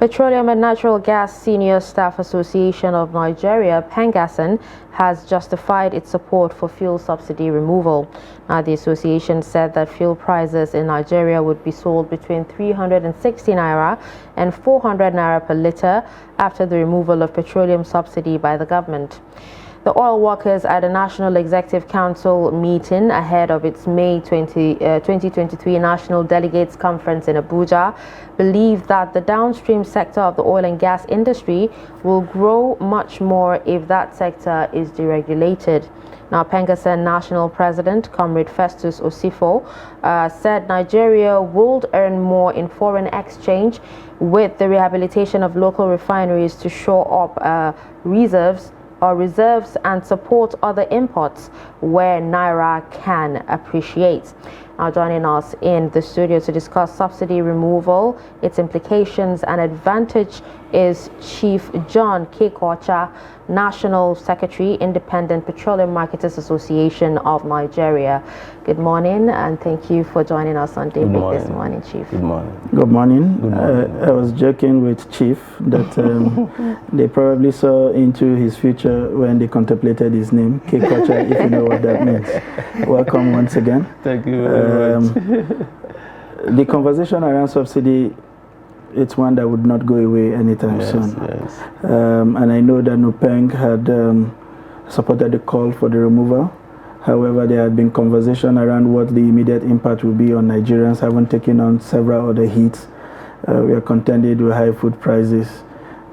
Petroleum and Natural Gas Senior Staff Association of Nigeria, PENGASN, has justified its support for fuel subsidy removal. Now, the association said that fuel prices in Nigeria would be sold between 360 naira and 400 naira per litre after the removal of petroleum subsidy by the government. The oil workers at the National Executive Council meeting ahead of its May 2023 National Delegates Conference in Abuja believe that the downstream sector of the oil and gas industry will grow much more if that sector is deregulated. Now, PENGASN National President, Comrade Festus Osifo, said Nigeria would earn more in foreign exchange with the rehabilitation of local refineries to shore up reserves and support other imports where Naira can appreciate. Now, joining us in the studio to discuss subsidy removal, its implications and advantage is Chief John Kekocha, National Secretary, Independent Petroleum Marketers Association of Nigeria. Good morning, and thank you for joining us on DAYBREAK this morning, Chief. Good morning. Good morning. Good morning. I was joking with Chief that they probably saw into his future when they contemplated his name, Kekocha, if you know what that means. Welcome once again. Thank you very much. The conversation around subsidy, it's one that would not go away anytime soon. Yes. And I know that NUPENG had supported the call for the removal. However, there had been conversation around what the immediate impact will be on Nigerians, having taken on several other hits. We are contended with high food prices.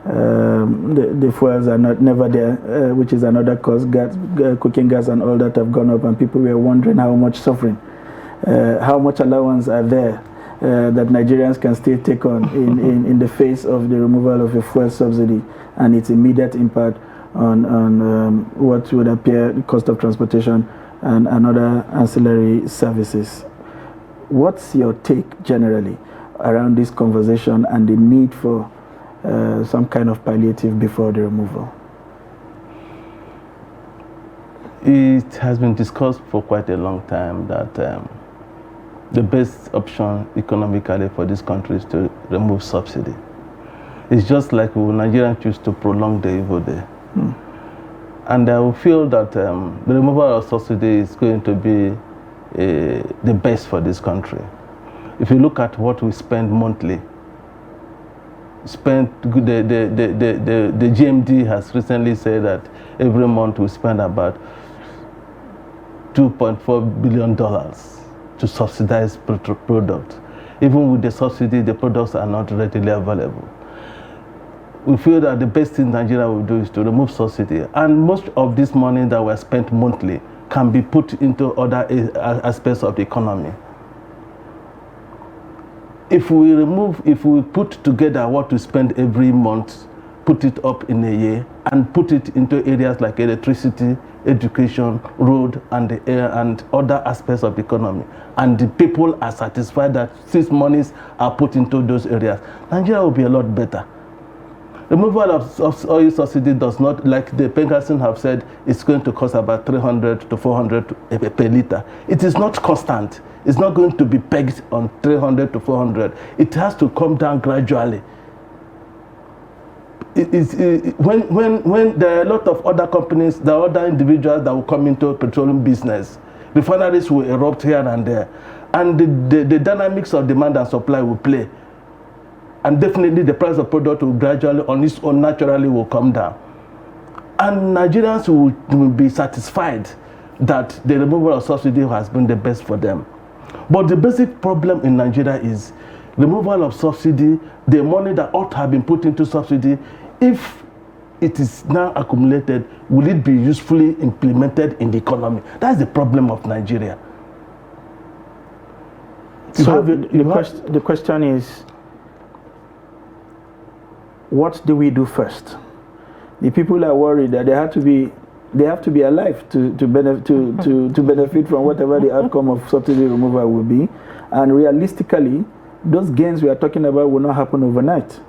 The fuels are never there, which is another cost. Gas, cooking gas and all that have gone up, and people were wondering how much suffering, how much allowance are there that Nigerians can still take on in the face of the removal of a fuel subsidy and its immediate impact on what would appear the cost of transportation and other ancillary services. What's your take generally around this conversation and the need for some kind of palliative before the removal? It has been discussed for quite a long time that the best option economically for this country is to remove subsidy. It's just like Nigerians choose to prolong the evil day. And I will feel that the removal of subsidy is going to be the best for this country. If you look at what we spend monthly, the GMD has recently said that every month we spend about $2.4 billion to subsidize products. Even with the subsidy, the products are not readily available. We feel that the best thing Nigeria will do is to remove subsidy, and most of this money that we spent monthly can be put into other aspects of the economy. If we put together what we spend every month, put it up in a year, and put it into areas like electricity, education, road, and the air, and other aspects of the economy, and the people are satisfied that these monies are put into those areas, Nigeria will be a lot better. Removal of oil subsidy does not, like the PENGASN have said, it's going to cost about 300 to 400 per litre. It is not constant. It's not going to be pegged on 300 to 400. It has to come down gradually. When there are a lot of other companies, there are other individuals that will come into petroleum business, refineries will erupt here and there, and the dynamics of demand and supply will play. And definitely the price of product will gradually, on its own, naturally will come down. And Nigerians will be satisfied that the removal of subsidy has been the best for them. But the basic problem in Nigeria is removal of subsidy, the money that ought to have been put into subsidy, if it is now accumulated, will it be usefully implemented in the economy? That's the problem of Nigeria. So the question is, what do we do first? The people are worried that they have to be alive to benefit from whatever the outcome of subsidy removal will be. And realistically, those gains we are talking about will not happen overnight.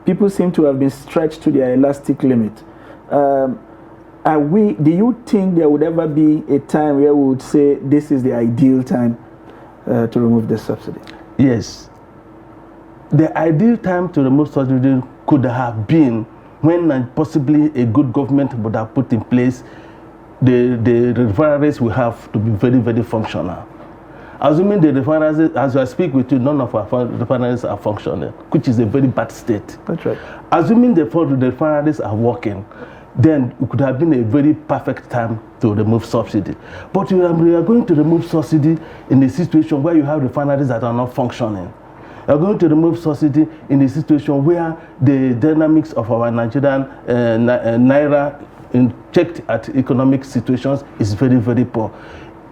People seem to have been stretched to their elastic limit. Do you think there would ever be a time where we would say this is the ideal time to remove the subsidy? Yes. the ideal time to remove subsidy could have been when possibly a good government would have put in place the refineries we have to be very, very functional. Assuming the refineries, as I speak with you, none of our refineries are functioning, which is a very bad state. That's right. Assuming the refineries are working, then it could have been a very perfect time to remove subsidy. But we are going to remove subsidy in a situation where you have refineries that are not functioning. We are going to remove subsidy in a situation where the dynamics of our Nigerian naira checked at economic situations is very, very poor.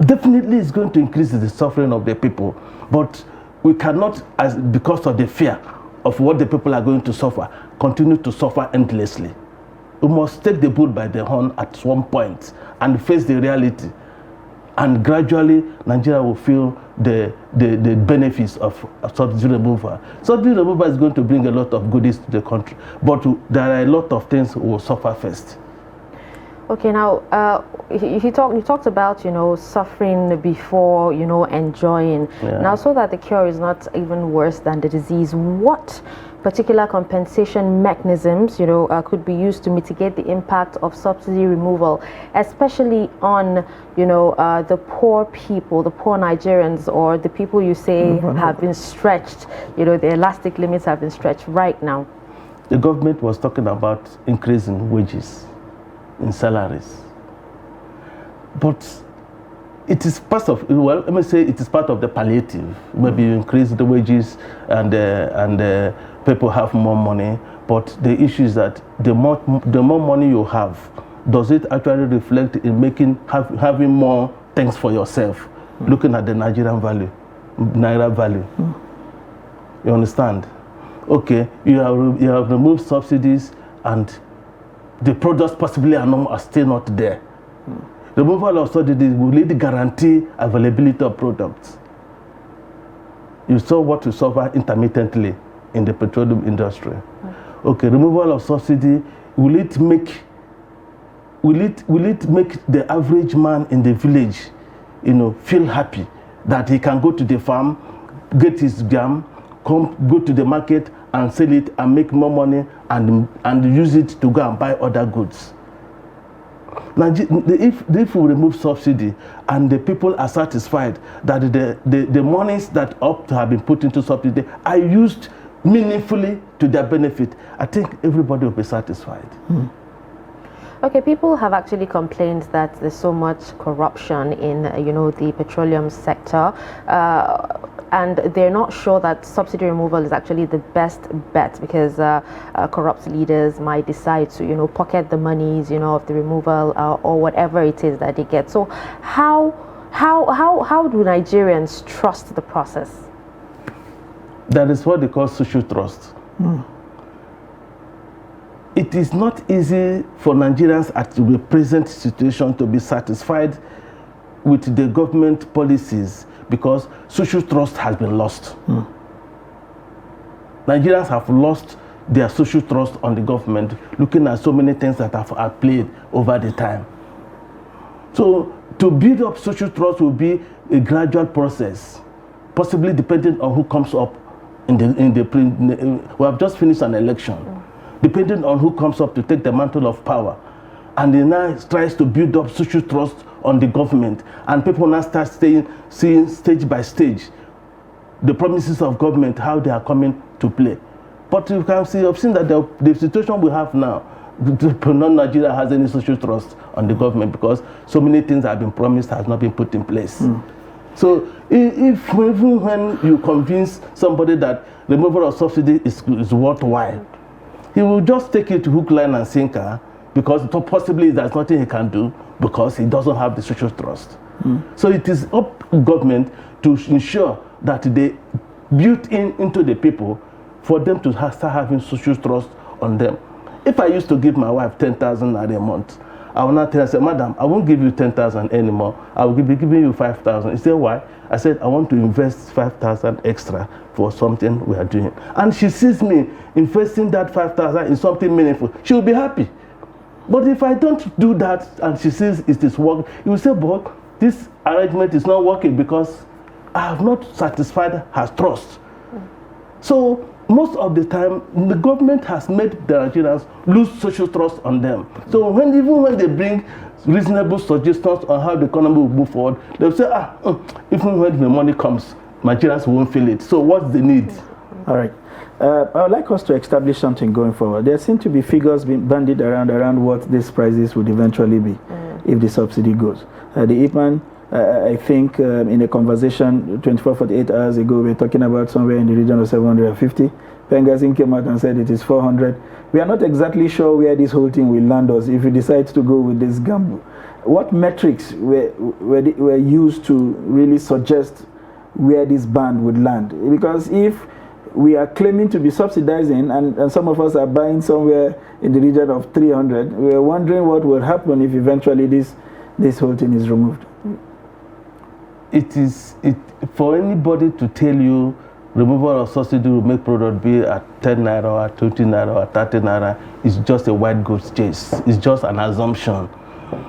Definitely it's going to increase the suffering of the people, but we cannot, because of the fear of what the people are going to suffer, continue to suffer endlessly. We must take the bull by the horn at one point and face the reality, and gradually Nigeria will feel the benefits of subsidy removal. Subsidy removal is going to bring a lot of goodies to the country, but there are a lot of things we will suffer first. Okay, now you talked about suffering before enjoying. Yeah. Now, so that the cure is not even worse than the disease, what particular compensation mechanisms could be used to mitigate the impact of subsidy removal, especially on the poor people, the poor Nigerians, or the people you say have been stretched, the elastic limits have been stretched right now? The government was talking about increasing wages in salaries, but it is part of, well, let me say it is part of the palliative. Maybe you increase the wages and people have more money, but the issue is that the more money you have, does it actually reflect in having more things for yourself? Looking at the Nigerian value, naira value. You understand? Okay, you have removed subsidies and the products possibly are still not there. Removal of subsidies will need guarantee availability of products. You saw what we suffer intermittently in the petroleum industry. Okay, removal of subsidy, will it make the average man in the village, feel happy that he can go to the farm, get his jam, go to the market and sell it and make more money and use it to go and buy other goods? Now, if we remove subsidy and the people are satisfied that the monies that ought to have been put into subsidy are used meaningfully to their benefit, I think everybody will be satisfied. Okay, people have actually complained that there's so much corruption in the petroleum sector, and they're not sure that subsidy removal is actually the best bet, because corrupt leaders might decide to pocket the monies of the removal or whatever it is that they get. So how do Nigerians trust the process? That is what they call social trust. It is not easy for Nigerians at the present situation to be satisfied with the government policies, because social trust has been lost. Nigerians have lost their social trust on the government, looking at so many things that have played over the time. So to build up social trust will be a gradual process, possibly depending on who comes up we have just finished an election. Depending on who comes up to take the mantle of power, and he now tries to build up social trust on the government, and people now start seeing stage by stage the promises of government, how they are coming to play. But you can see, I've seen that the situation we have now, Nigeria has any social trust on the government, because so many things that have been promised has not been put in place. So even when you convince somebody that removal of subsidy is worthwhile, he will just take it to hook, line and sinker, because possibly there's nothing he can do, because he doesn't have the social trust. So it is up to government to ensure that they build into the people for them to start having social trust on them. If I used to give my wife 10,000 a month, I will not tell her, say, madam, I won't give you 10,000 anymore. I will be giving you 5,000. You say, why? I said, I want to invest 5,000 extra for something we are doing. And she sees me investing that 5,000 in something meaningful. She will be happy. But if I don't do that and she sees it is work, you will say, but this arrangement is not working because I have not satisfied her trust. So most of the time, the government has made the Nigerians lose social trust on them. So even when they bring reasonable suggestions on how the economy will move forward, they'll say, even when the money comes, Nigerians won't feel it. So what's the need? All right. I would like us to establish something going forward. There seem to be figures being bandied around what these prices would eventually be if the subsidy goes. The IPMAN, I think in a conversation 24, 48 hours ago, we were talking about somewhere in the region of 750. Pengasin came out and said it is 400. We are not exactly sure where this whole thing will land us if we decide to go with this gamble. What metrics were used to really suggest where this band would land? Because if we are claiming to be subsidizing and some of us are buying somewhere in the region of 300, we are wondering what will happen if eventually this whole thing is removed. For anybody to tell you removal of subsidy will make product be at 10 naira or 20 naira or 30 naira is just a white goose chase. It's just an assumption.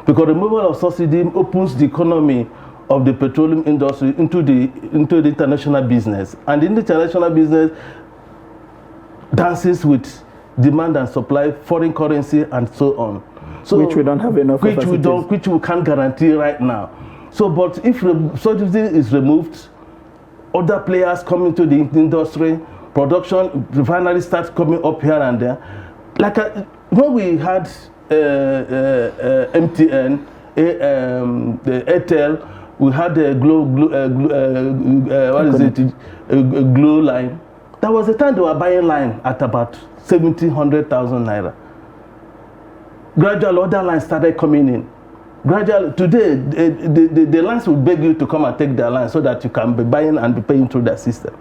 Because removal of subsidy opens the economy of the petroleum industry into the international business. And in the international business dances with demand and supply, foreign currency, and so on. So which we don't have enough of. Which we can't guarantee right now. So, but if subsidy is removed, other players come into the industry, production, refinery starts coming up here and there. Like when we had MTN, the Airtel, we had the Glow line. There was a time they were buying line at about 1,700,000 naira. Gradually, other lines started coming in. Gradually, today, the lines will beg you to come and take their line so that you can be buying and be paying through their system.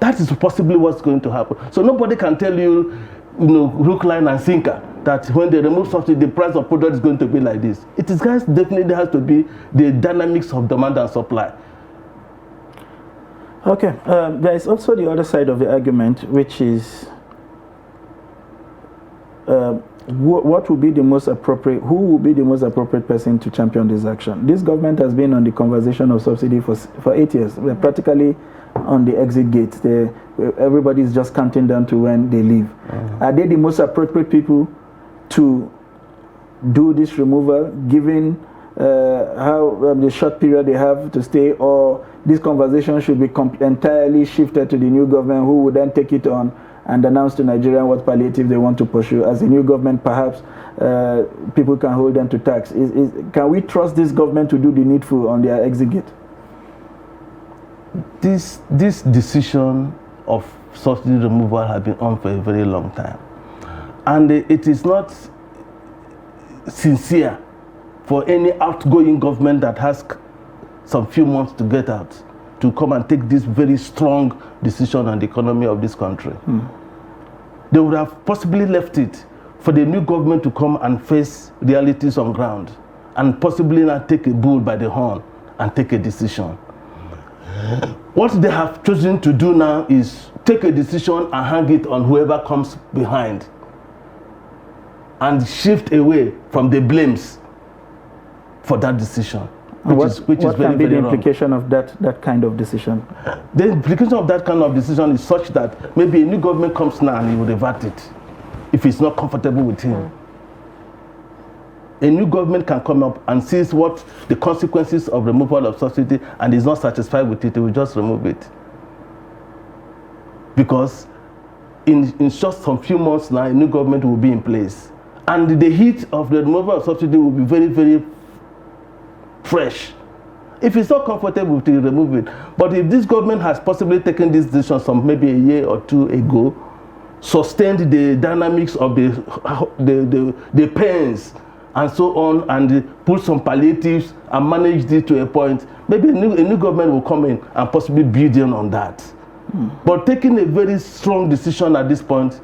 That is possibly what's going to happen. So nobody can tell you, hook, line, and sinker, that when they remove subsidy, the price of product is going to be like this. It is definitely has to be the dynamics of demand and supply. Okay, there is also the other side of the argument, which is what will be the most appropriate, who will be the most appropriate person to champion this action? This government has been on the conversation of subsidy for 8 years. We're practically on the exit gate. Everybody is just counting down to when they leave. Are they the most appropriate people to do this removal, given how the short period they have to stay, or this conversation should be entirely shifted to the new government, who would then take it on and announce to Nigerians what palliative they want to pursue? As a new government, perhaps people can hold them to tax. Can we trust this government to do the needful on their exit gate? This decision of subsidy removal has been on for a very long time. And it is not sincere for any outgoing government that has some few months to get out to come and take this very strong decision on the economy of this country. They would have possibly left it for the new government to come and face realities on ground and possibly not take a bull by the horn and take a decision. What they have chosen to do now is take a decision and hang it on whoever comes behind and shift away from the blames for that decision. Which is very, can be very the implication wrong. Of that kind of decision? The implication of that kind of decision is such that maybe a new government comes now and he will revert it if it's not comfortable with him. A new government can come up and sees what the consequences of removal of subsidy and is not satisfied with it, it will just remove it. Because in just some few months now, a new government will be in place. And the heat of the removal of subsidy will be very, very fresh. If it's not comfortable to remove it. But if this government has possibly taken this decision some maybe a year or two ago, sustained the dynamics of the pains and so on, and put some palliatives and managed it to a point, maybe a new government will come in and possibly build in on that. But taking a very strong decision at this point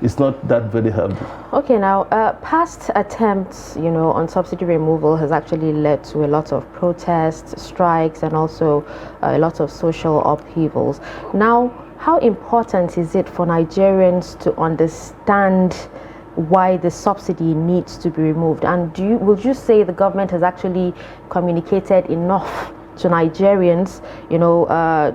is not that very healthy. Okay, now past attempts, on subsidy removal has actually led to a lot of protests, strikes, and also a lot of social upheavals. Now, how important is it for Nigerians to understand why the subsidy needs to be removed? And would you say the government has actually communicated enough to Nigerians,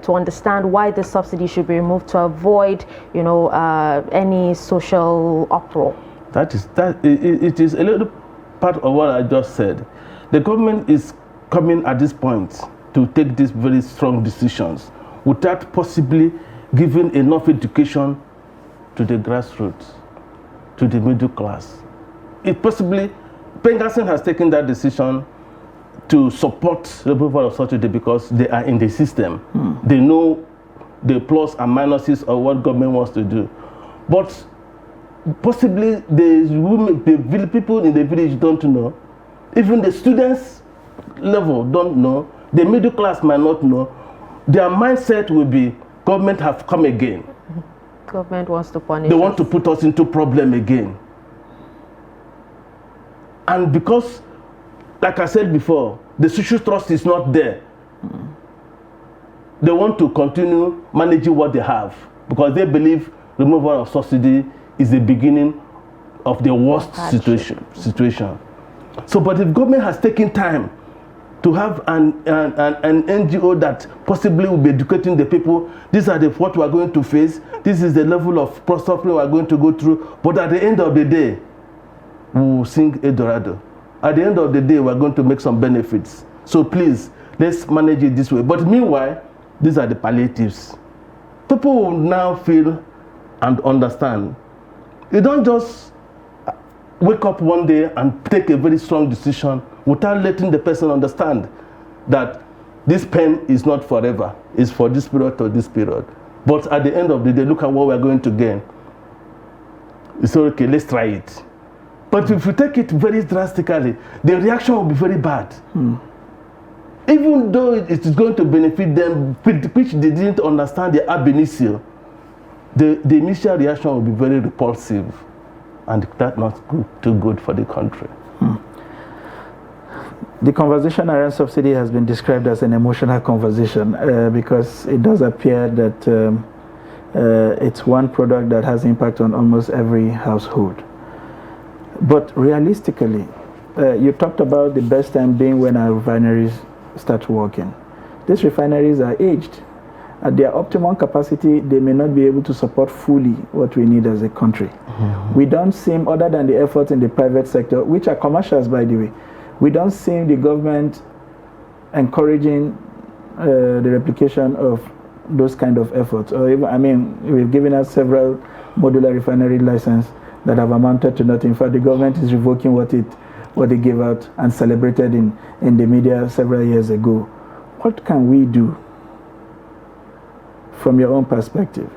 to understand why the subsidy should be removed to avoid, any social uproar? It is a little part of what I just said. The government is coming at this point to take these very strong decisions without possibly giving enough education to the grassroots, to the middle class. Pengassan has taken that decision to support the removal of subsidy because they are in the system. They know the plus and minuses of what government wants to do. But possibly the people in the village don't know. Even the students level don't know. The middle class might not know. Their mindset will be, government have come again. Government wants to punish They want to put us into problem again. And because, like I said before, the social trust is not there. They want to continue managing what they have because they believe removal of subsidy is the beginning of the worst situation. So, but if government has taken time to have an NGO that possibly will be educating the people, these are what we are going to face, this is the level of suffering we are going to go through, but at the end of the day, we will sing Eldorado. At the end of the day, we are going to make some benefits. So please, let's manage it this way. But meanwhile, these are the palliatives. People will now feel and understand. You don't just wake up one day and take a very strong decision without letting the person understand that this pain is not forever. It's for this period or this period. But at the end of the day, look at what we're going to gain. It's okay, let's try it. But if you take it very drastically, the reaction will be very bad. Even though it is going to benefit them, which they didn't understand the ab initio, the initial reaction will be very repulsive. And that's not too good for the country. The conversation around subsidy has been described as an emotional conversation because it does appear that it's one product that has impact on almost every household. But realistically, you talked about the best time being when our refineries start working. These refineries are aged. At their optimum capacity, they may not be able to support fully what we need as a country. We don't seem, other than the efforts in the private sector, which are commercials, by the way, we don't see the government encouraging the replication of those kind of efforts. Or even, we've given us several modular refinery licenses that have amounted to nothing. In fact, the government is revoking what they gave out and celebrated in the media several years ago. What can we do from your own perspective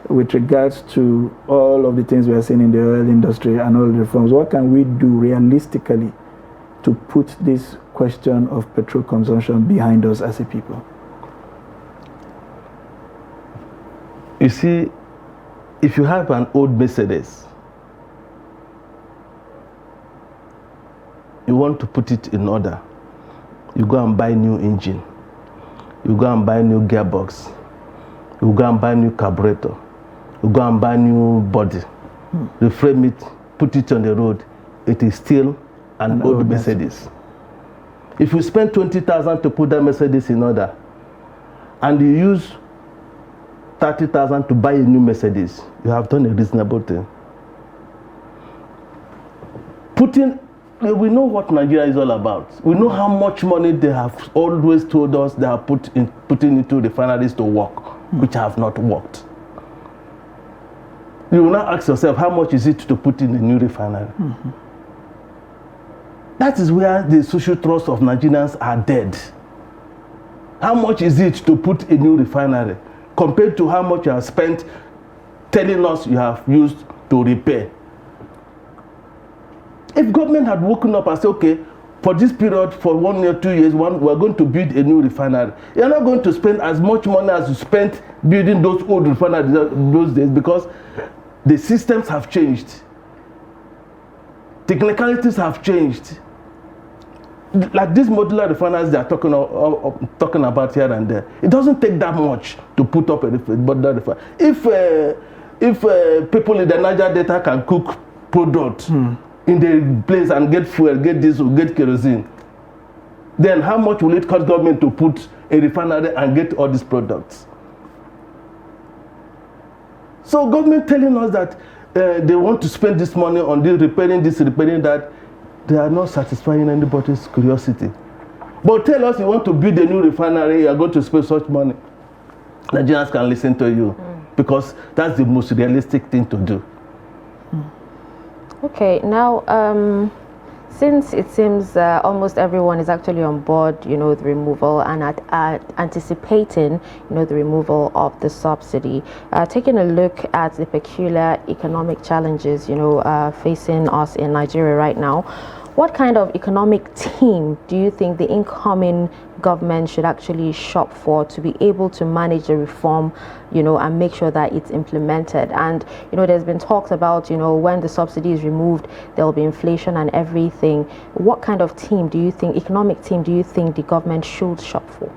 with regards to all of the things we are seeing in the oil industry and all the reforms? What can we do realistically to put this question of petrol consumption behind us as a people? You see, if you have an old Mercedes, you want to put it in order, you go and buy new engine, you go and buy new gearbox, you go and buy new carburetor, you go and buy new body, reframe it, put it on the road, it is still an old Mercedes. If you spend 20,000 to put that Mercedes in order, and you use 30,000 to buy a new Mercedes, you have done a reasonable thing. We know what Nigeria is all about. We know how much money they have always told us they are putting into refineries to work, which have not worked. You will now ask yourself, how much is it to put in a new refinery? That is where the social trust of Nigerians are dead. How much is it to put a new refinery compared to how much you have spent telling us you have used to repair? If government had woken up and said, okay, for this period, for 1 year, 2 years, we're going to build a new refinery. You're not going to spend as much money as you spent building those old refineries those days because the systems have changed. Technicalities have changed. Like these modular refineries they are talking about here and there. It doesn't take that much to put up a modular refinery. If people in the Niger Delta can cook product in the place and get fuel, get diesel, get kerosene, then how much will it cost government to put a refinery and get all these products? So government telling us that they want to spend this money on this, repairing that, they are not satisfying anybody's curiosity. But tell us you want to build a new refinery, you are going to spend such money. Nigerians can listen to you because that's the most realistic thing to do. Okay, now since it seems almost everyone is actually on board, the removal and anticipating, the removal of the subsidy, taking a look at the peculiar economic challenges, facing us in Nigeria right now, what kind of economic team do you think the incoming government should actually shop for to be able to manage the reform, and make sure that it's implemented? And, there's been talks about, when the subsidy is removed, there will be inflation and everything. What kind of team do you think, economic team, do you think the government should shop for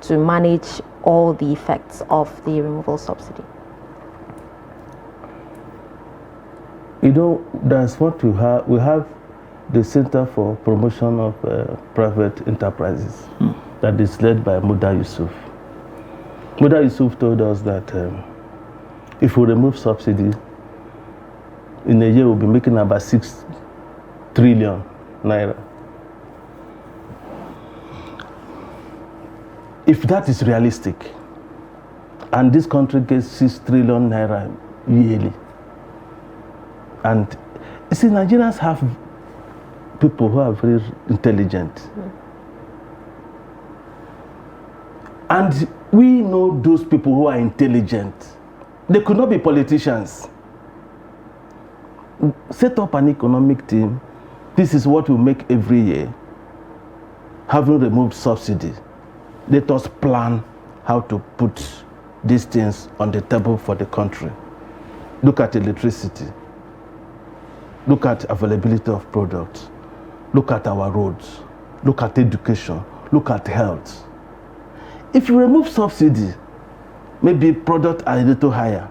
to manage all the effects of the removal subsidy? That's what we have. We have the Center for Promotion of Private Enterprises that is led by Muda Yusuf. Muda Yusuf told us that if we remove subsidy, in a year we'll be making about 6 trillion naira. If that is realistic, and this country gets 6 trillion naira yearly, and you see, Nigerians have people who are very intelligent. And we know those people who are intelligent. They could not be politicians. Set up an economic team. This is what we make every year. Having removed subsidy, let us plan how to put these things on the table for the country. Look at electricity. Look at availability of products. Look at our roads. Look at education. Look at health. If you remove subsidy, maybe product are a little higher.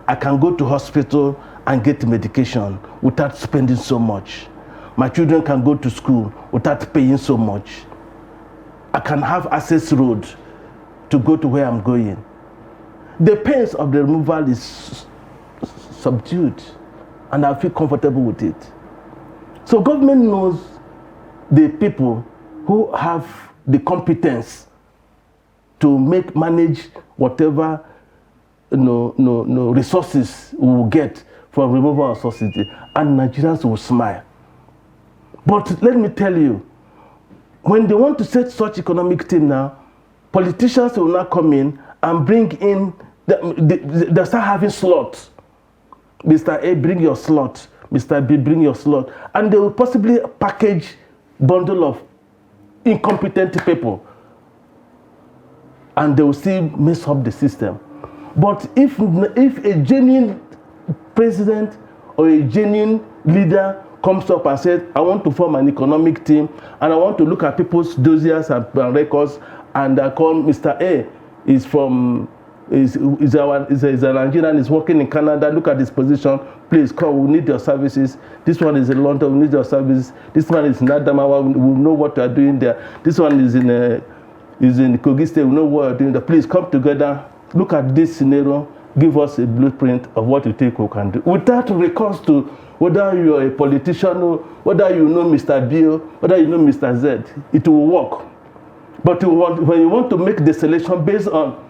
I can go to hospital and get medication without spending so much. My children can go to school without paying so much. I can have access road to go to where I'm going. The pains of the removal is subdued, and I feel comfortable with it. So government knows the people who have the competence to manage whatever resources we will get from removal of subsidy, and Nigerians will smile. But let me tell you, when they want to set such economic team now, politicians will now come in and bring in, they start having slots. Mr. A, bring your slot. Mr. B, bring your slot. And they will possibly package bundle of incompetent people, and they will still mess up the system. But if a genuine president or a genuine leader comes up and says, I want to form an economic team and I want to look at people's dossiers and records, and I call Mr. A is a Nigerian, is working in Canada, look at his position, please come, we need your services. This one is in London, we need your services. This one is in Adamawa, we know what you are doing there. This one is in Kogi State, we know what you are doing there. Please come together, look at this scenario, give us a blueprint of what you think we can do. Without recourse to whether you are a politician, or whether you know Mr. B, or whether you know Mr. Z, it will work. But when you want to make the selection based on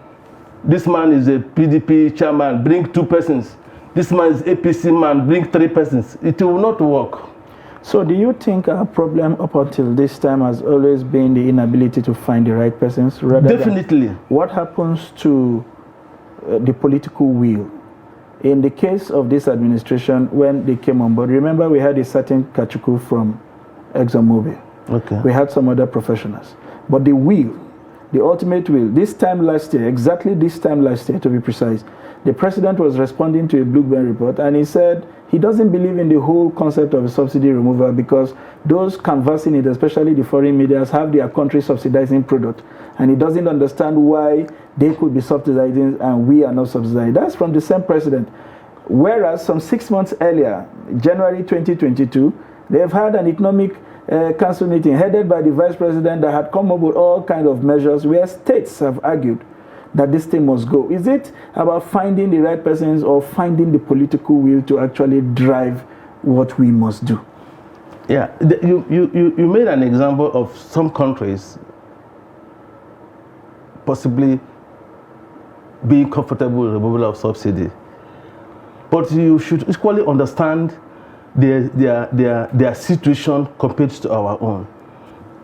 this man is a PDP chairman, bring 2 persons. This man is APC man, bring 3 persons. It will not work. So do you think our problem up until this time has always been the inability to find the right persons? Definitely. What happens to the political will? In the case of this administration, when they came on board, remember we had a certain Kachuku from ExxonMobil. Okay. We had some other professionals. But the will, the ultimate will, this time last year, exactly this time last year to be precise, the president was responding to a Bloomberg report, and he said he doesn't believe in the whole concept of a subsidy removal because those canvassing it, especially the foreign media, have their country subsidizing product, and he doesn't understand why they could be subsidizing and we are not subsidizing. That's from the same president. Whereas some 6 months earlier, January 2022, they have had an economic council meeting headed by the vice president that had come up with all kinds of measures where states have argued that this thing must go. Is it about finding the right persons or finding the political will to actually drive what we must do? Yeah, you made an example of some countries possibly being comfortable with the removal of subsidy. But you should equally understand their situation compared to our own.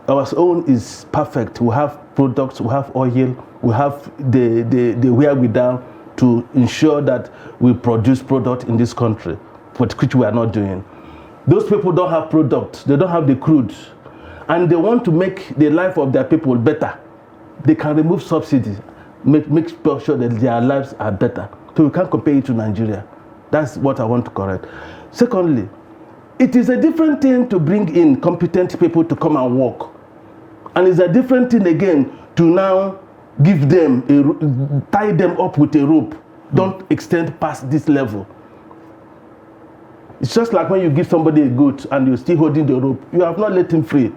Our own is perfect. We have products, we have oil, we have the wherewithal to ensure that we produce product in this country, which we are not doing. Those people don't have product, they don't have the crude, and they want to make the life of their people better. They can remove subsidy, make sure that their lives are better. So we can't compare it to Nigeria. That's what I want to correct. Secondly, it is a different thing to bring in competent people to come and work. And it's a different thing again to now give them, tie them up with a rope. Don't extend past this level. It's just like when you give somebody a goat and you're still holding the rope, you have not let him free.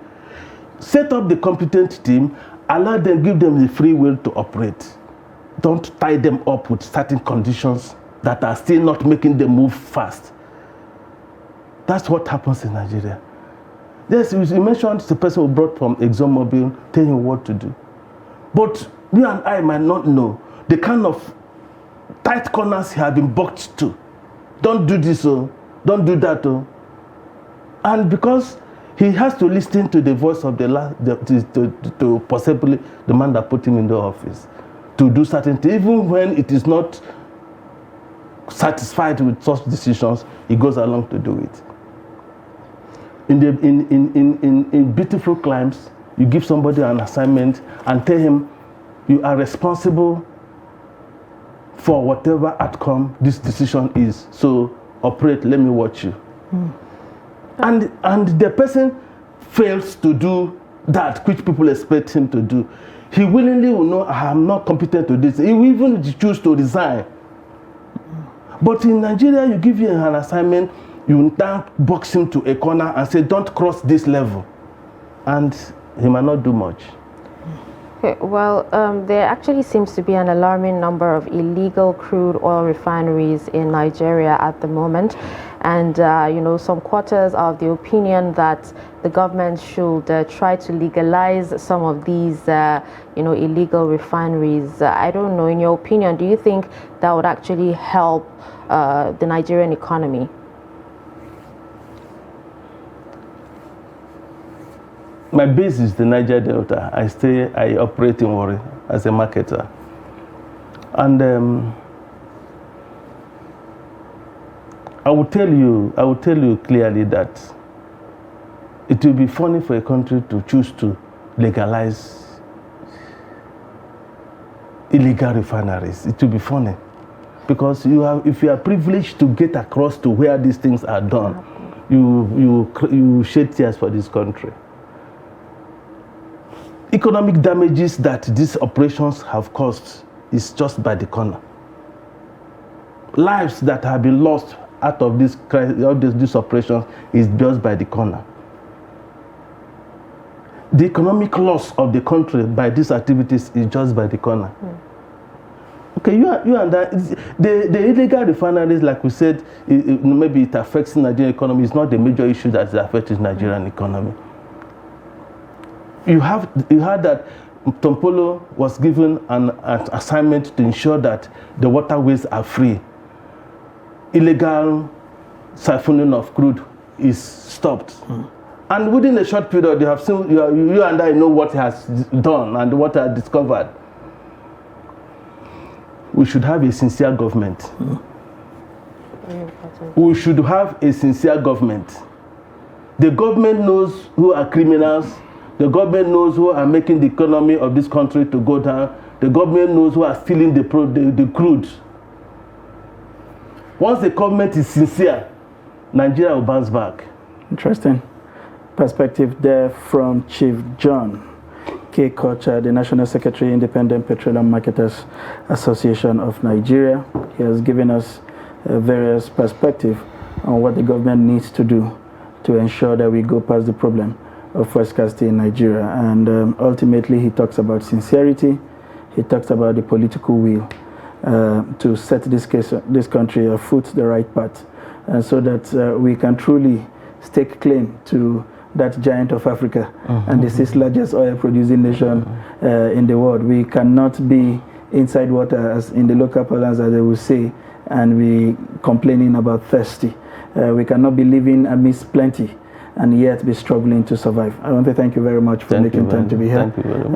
Set up the competent team, allow them, give them the free will to operate. Don't tie them up with certain conditions that are still not making them move fast. That's what happens in Nigeria. Yes, you mentioned the person who brought from ExxonMobil telling you what to do. But you and I might not know the kind of tight corners he has been boxed to. Don't do this, oh. Don't do that, oh. And because he has to listen to the voice of to possibly the man that put him in the office to do certain things, even when it is not satisfied with such decisions, he goes along to do it. In beautiful climes, you give somebody an assignment and tell him you are responsible for whatever outcome this decision is. So operate, let me watch you. And the person fails to do that which people expect him to do. He willingly will know, I am not competent to this. He will even choose to resign. But in Nigeria, you give him an assignment, you now box him to a corner and say, don't cross this level. And he might not do much. Okay, well, there actually seems to be an alarming number of illegal crude oil refineries in Nigeria at the moment. And, some quarters are of the opinion that the government should try to legalize some of these, illegal refineries. I don't know, in your opinion, do you think that would actually help the Nigerian economy? My base is the Niger Delta. I operate in Warri as a marketer. And I will tell you clearly that it will be funny for a country to choose to legalize illegal refineries. It will be funny because if you are privileged to get across to where these things are done, you shed tears for this country. Economic damages that these operations have caused is just by the corner. Lives that have been lost out of this operation is just by the corner. The economic loss of the country by these activities is just by the corner. Okay, you and I, the illegal refineries, like we said, maybe it affects the Nigerian economy. It's not the major issue that affects the Nigerian economy. You heard that Tompolo was given an assignment to ensure that the waterways are free. Illegal siphoning of crude is stopped. And within a short period, you have seen, you and I know what he has done and what he has discovered. We should have a sincere government. We should have a sincere government. The government knows who are criminals. The government knows who are making the economy of this country to go down. The government knows who are stealing the crude. Once the government is sincere, Nigeria will bounce back. Interesting perspective there from Chief John K. Kocha, the National Secretary, Independent Petroleum Marketers Association of Nigeria. He has given us various perspectives on what the government needs to do to ensure that we go past the problem of First Caste in Nigeria. And ultimately, he talks about sincerity. He talks about the political will to set this country afoot the right path, so that we can truly stake claim to that giant of Africa and the sixth largest oil-producing nation in the world. We cannot be inside water, as in the local parlance as they will say, and be complaining about thirsty. We cannot be living amidst plenty and yet be struggling to survive. I want to thank you very much for making time to be here. Thank you very much.